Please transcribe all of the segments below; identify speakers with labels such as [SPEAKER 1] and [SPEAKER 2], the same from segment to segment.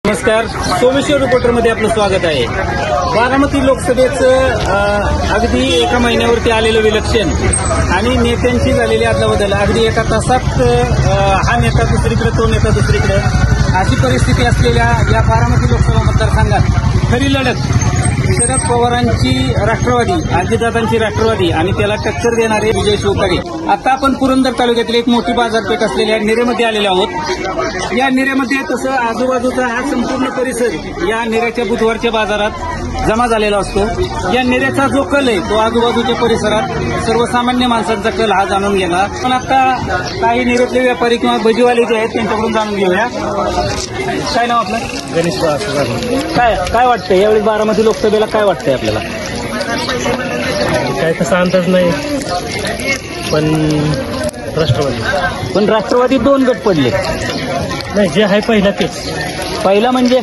[SPEAKER 1] नमस्कार, सोमेश्वर रिपोर्टरमध्ये आपलं स्वागत आहे। बारामती लोकसभेचं अगदी एका महिन्यावरती आलेलं विलक्षण आणि नेत्यांची झालेली अदलाबदल अगदी एका तासात हा नेता दुसरीकडे तो नेता दुसरीकडे अशी परिस्थिती असलेल्या या बारामती लोकसभा मतदारसंघात खरी लढत शरद पवारांची राष्ट्रवादी, अजितदादांची राष्ट्रवादी आणि त्याला टक्कर देणारे विजय शिवतारे। आता आपण पुरंदर तालुक्यातील एक मोठी बाजारपेठ असलेल्या नेरेमध्ये आलेलो आहोत। या नेरेमध्ये तसं आजूबाजूचा हा संपूर्ण परिसर या नेऱ्याच्या बुधवारच्या बाजारात जमा झालेला असतो। या नेऱ्याचा जो कल आहे तो आजूबाजूच्या परिसरात सर्वसामान्य माणसांचा कल हा जाणून घेणार। पण आता काही नेऱ्यातले व्यापारी किंवा भजीवाले जे आहेत त्यांच्याकडून जाणून घेऊया। काय नाव आपलं?
[SPEAKER 2] गणेश
[SPEAKER 1] काय वाटतंय यावेळी बारामती लोकसभेला काय वाटतंय आपल्याला?
[SPEAKER 2] काय तसा अंदाज नाही, पण राष्ट्रवादी
[SPEAKER 1] दोन गट पडले
[SPEAKER 2] नाही, जे आहे पहिला तेच।
[SPEAKER 1] पहिला म्हणजे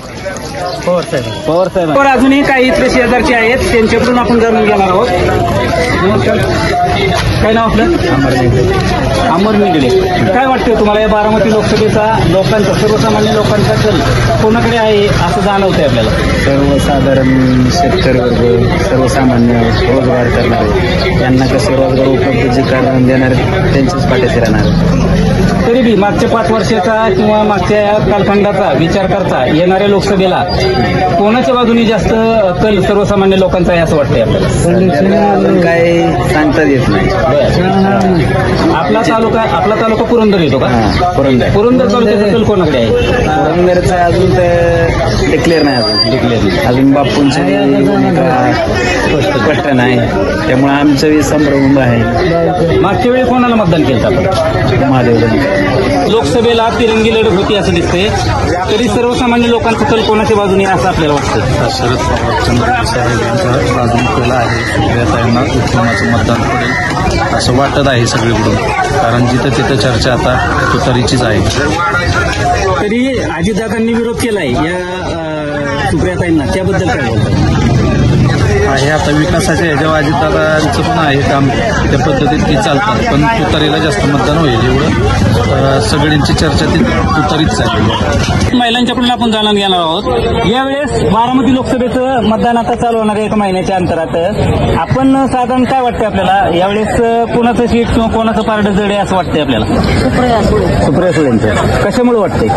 [SPEAKER 2] पवार साहेब
[SPEAKER 1] अजूनही काही इथले शेजारचे आहेत त्यांच्याकडून आपण जाणून घेणार आहोत। नमस्कार, काय नाव आपलं? अमर निगडे। काय वाटतंय तुम्हाला या बारामती लोकसभेचा लोकांचा, सर्वसामान्य लोकांचा कल कोणाकडे आहे असं जाणवतंय आपल्याला?
[SPEAKER 3] सर्वसाधारण शेतकरी वर्ग, सर्वसामान्य रोजगार करणारे, यांना कसे रोजगार उपलब्ध जे करून देणार त्यांच्याच पाठीशी राहणार।
[SPEAKER 1] तरी बी मागच्या 5 वर्षाचा किंवा मागच्या कालखंडाचा विचार करता येणाऱ्या लोकसभेला कोणाच्या बाजूने जास्त कल सर्वसामान्य लोकांचा आहे असं वाटतंय आपल्याला?
[SPEAKER 3] अजून काही सांगता येत नाही।
[SPEAKER 1] आपला तालुका पुरंदर येतो का? पुरंदर तालुक्याचा कल कोणाकडे आहे?
[SPEAKER 3] पुरंदरचा अजून तर डिक्लेअर नाही, अजून बापूंचं स्पष्ट नाही, त्यामुळे आमचं संभ्रम आहे।
[SPEAKER 1] मागच्या वेळी कोणाला मतदान केलं आपण?
[SPEAKER 3] महादेव
[SPEAKER 1] लोकसभेला तिरंगी लढत होती असं दिसतंय, तरी सर्वसामान्य लोकांचा कल कोणाच्या बाजूने असं आपल्याला वाटतं?
[SPEAKER 4] शरद पवार चंद्रशेखर साहेब यांचा बाजून कल आहे। सुप्रियाताईंना उत्तमाचं मतदान पडेल असं वाटत आहे सगळीकडून, कारण जिथं तिथं चर्चा आता तुतारीचीच आहे।
[SPEAKER 1] तरी अजितदादांनी विरोध केलाय या सुप्रियाताईंना, त्याबद्दल काय बोलतात?
[SPEAKER 4] आहे आता विकासाच्या ह्याच्यावर अजितदादांचं पण आहे काम, त्या पद्धतीत ती चालतात, पण तुतारीला जास्त मतदान होईल एवढं सगळ्यांची चर्चा ती तुतारीच चालली।
[SPEAKER 1] महिलांच्याकडून आपण जाणून घेणार आहोत। यावेळेस बारामती लोकसभेचं मतदान आता चालू होणार आहे 1 महिन्याच्या अंतरात। आपण साधारण काय वाटतंय आपल्याला यावेळेस कोणाचं सीट किंवा कोणाचं पारडं जड आहे असं वाटतंय आपल्याला? सुप्रिया सुळेंचं कशामुळे वाटतंय?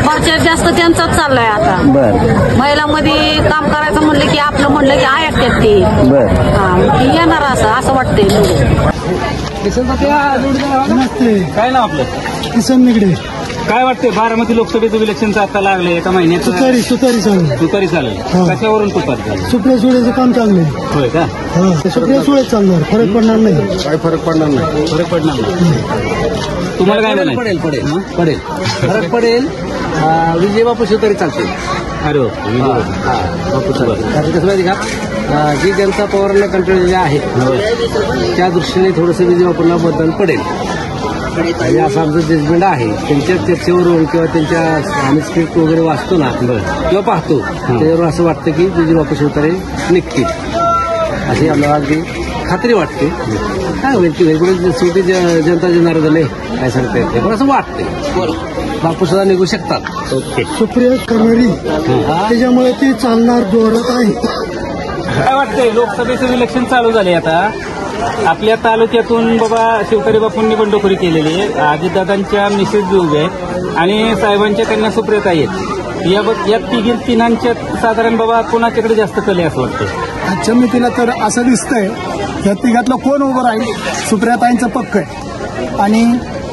[SPEAKER 5] प्रचार जास्त त्यांचाच चाललाय आता।
[SPEAKER 1] बर,
[SPEAKER 5] महिलांमध्ये काम करायचं म्हणलं की आपलं म्हणलं की ऐकतात ते येणार असं वाटतंय।
[SPEAKER 1] काय नाव आपलं?
[SPEAKER 2] किसन निगडे।
[SPEAKER 1] काय वाटतंय बारामती लोकसभेचं विलक्षणचं आता लागलंय 1 महिन्यात? तुतारी चालेल। कशावरून तुतारी चालेल?
[SPEAKER 2] सुप्रिया सुळेचं काम चांगलं आहे।
[SPEAKER 1] होय का?
[SPEAKER 2] सुप्रिया सुळेच चालणार, फरक पडणार नाही।
[SPEAKER 1] काय फरक पडणार नाही? तुम्हाला काय म्हणायचं?
[SPEAKER 6] पडेल फरक पडेल। विजय बापू शिवतारे चालते।
[SPEAKER 1] अरे
[SPEAKER 6] बापू कारण कसं माहिती का, जी जनता पवारांना कंट्रोल आहे त्या दृष्टीने थोडंसं विजय बापूंना मतदान पडेल आणि असं आमचं जजमेंट आहे। त्यांच्या चर्चेवरून किंवा त्यांच्या आम्ही स्क्रिप्ट वगैरे वाचतो ना किंवा पाहतो, त्याच्यावरून असं वाटतं की विजय बापू शिवतारे निघतील अशी आम्हाला अगदी खात्री वाटते। काय होईल की वेगवेगळी शेवटी जनता जनार्दन आहे, काय सांगता येते, पण असं वाटतंय बापू सुद्धा निघू शकतात।
[SPEAKER 2] सुप्रिया करणारी त्याच्यामुळे ती चालणार जोरात आहे।
[SPEAKER 1] काय वाटतंय लोकसभेचं विलक्षण चालू झाले आता आपल्या तालुक्यातून? बाबा शिवतारे बापूंनी बंडखोरी केलेली आहे, अजितदादांच्या मिसेस बी उभे आहेत आणि साहेबांच्या कन्या सुप्रियाताई आहेत। या तिघांच्या साधारण बाबा कोणाच्याकडे जास्त कल आहे असं वाटतं?
[SPEAKER 2] आजच्या मितीला तर असं दिसतंय या तिघातलं कोण उभं राहील? सुप्रियाताईंचं पक्क आहे आणि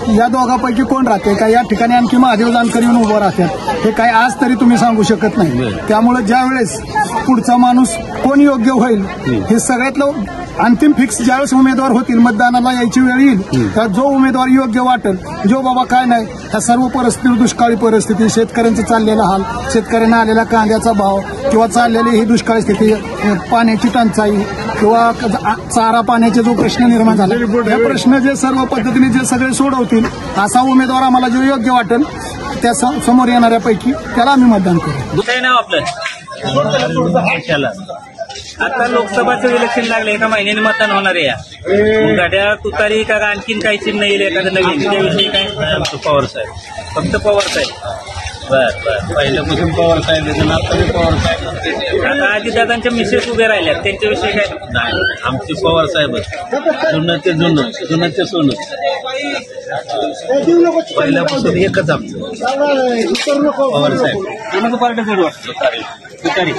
[SPEAKER 2] या दोघांपैकी कोण राहते का या ठिकाणी आणखी महादेव जानकर येऊन उभं राहतात हे काय आज तरी तुम्ही सांगू शकत नाही। त्यामुळे ज्या वेळेस पुढचा माणूस कोण योग्य होईल हे सगळ्यातलं अंतिम फिक्स ज्यावेळेस उमेदवार होतील, मतदानाला यायची वेळ येईल, तर जो उमेदवार योग्य वाटेल, जो बाबा काय नाही ह्या सर्व परिस्थिती, दुष्काळी परिस्थिती, शेतकऱ्यांचं चाललेला हाल, शेतकऱ्यांना आलेला कांद्याचा भाव किंवा चाललेली ही दुष्काळी स्थिती, पाण्याची टंचाई किंवा चारा पाण्याचा जो प्रश्न निर्माण झाला, हे प्रश्न जे सर्व पद्धतीने जे सगळे सोडवतील असा उमेदवार आम्हाला जो योग्य वाटेल त्या समोर येणाऱ्यापैकी त्याला आम्ही मतदान करू।
[SPEAKER 1] काय नाव आपलं? आता लोकसभाचं इलेक्शन लागले, 1 महिन्याने मतदान होणार आहे। या गाड्या तुतारी का आणखीन काही चिन्ह येईल एखादं नवीन, त्याविषयी काय? पवार साहेब, फक्त पवार साहेब।
[SPEAKER 4] पहिल्यापासून पवार साहेब आहेत आणि आता बी पवार साहेब.
[SPEAKER 1] आता अजितदादांच्या मिसेस उभे राहिल्यात त्यांच्याविषयी काय?
[SPEAKER 4] नाही, आमचे पवार साहेब जुनं ते जुनं, जुनं ते सोनं. पहिल्यापासून एकच आमचं पवार साहेब.
[SPEAKER 1] कोणाचं पार्ट जड वाटतं? तुतारी.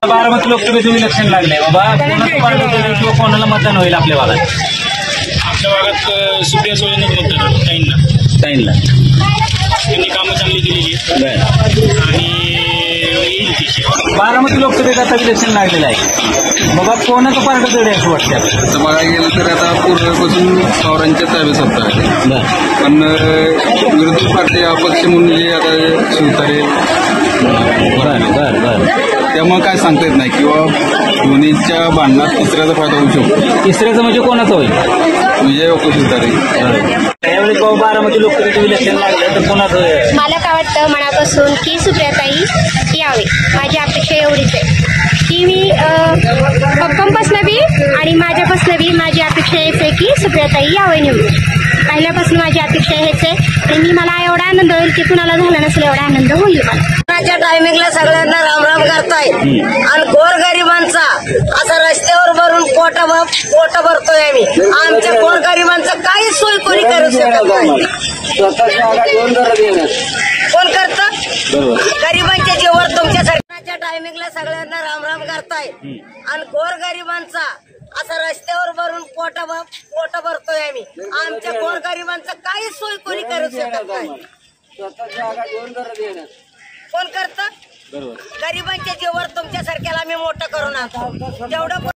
[SPEAKER 1] बारामती लोकसभेचं इलेक्शन लागलंय बाबा, कोणाचं पार्ट जड किंवा कोणाला मतदान होईल आपल्या भागात?
[SPEAKER 7] आमच्या भागात सुप्रिया सुळेंनाच मतदान
[SPEAKER 1] ताईंना
[SPEAKER 7] त्यांनी कामं चांगली केलेली आहेत आणि येईल ती.
[SPEAKER 1] बारामती लोकसभेत आता इलेक्शन लागलेलं आहे बाबा, कोणाचं पार्ट जड आहे असं वाटतं?
[SPEAKER 8] तसं बघायला गेलं तर आता पूर्वीपासून पवारांच्या ताब्यात सत्ता आहे. पण विरोधी पार्टी अपक्ष म्हणून जे आता शिवतारे त्यामुळे काय सांगता येत नाही किंवा दोन्हीच्या भांडणात तिसऱ्याचा फायदा होऊ शकतो.
[SPEAKER 1] तिसऱ्याचं म्हणजे कोणाचं होईल?
[SPEAKER 8] विजय नको शिवतारे.
[SPEAKER 1] त्यावेळी बाबा बारामती लोकसभेचं इलेक्शन लागलं तर कोणाचं होईल?
[SPEAKER 9] मला काय वाटतं मनापासून की सुप्रियाताई यावे. माझी अपेक्षा एवढीच आहे की मी पप्पांपासून बी आणि माझ्यापासून बी माझी अपेक्षा हेच आहे की सुप्रियाताई यावे निवडून. पहिल्यापासून माझी अपेक्षा हेच आहे आणि मला एवढा आनंद होईल की कुणाला झाला नसेल एवढा आनंद होईल मला.
[SPEAKER 10] टायमिंगला सगळ्यांना रामराम करताय आणि गोरगरिबांचा असा रस्त्यावर भरून पोट भरतोय आम्ही. आमच्या गोरगरिबांचं काही सोय कोणी करू शकत नाही. कोण करतं? गरिबांच्या जीवावर तुमच्या सरकारच्या टायमिंगला सगळ्यांना रामराम करताय आणि गोरगरिबांचा असा रस्त्यावर भरून पोट भरतोय आम्ही. आमच्या गोरगरिबांचं काही सोय कोणी करू शकत नाही. कोण करतं? गरिबांच्या जीवावर तुमच्या सारख्याला आम्ही मोठं करून आणतो. जेवढं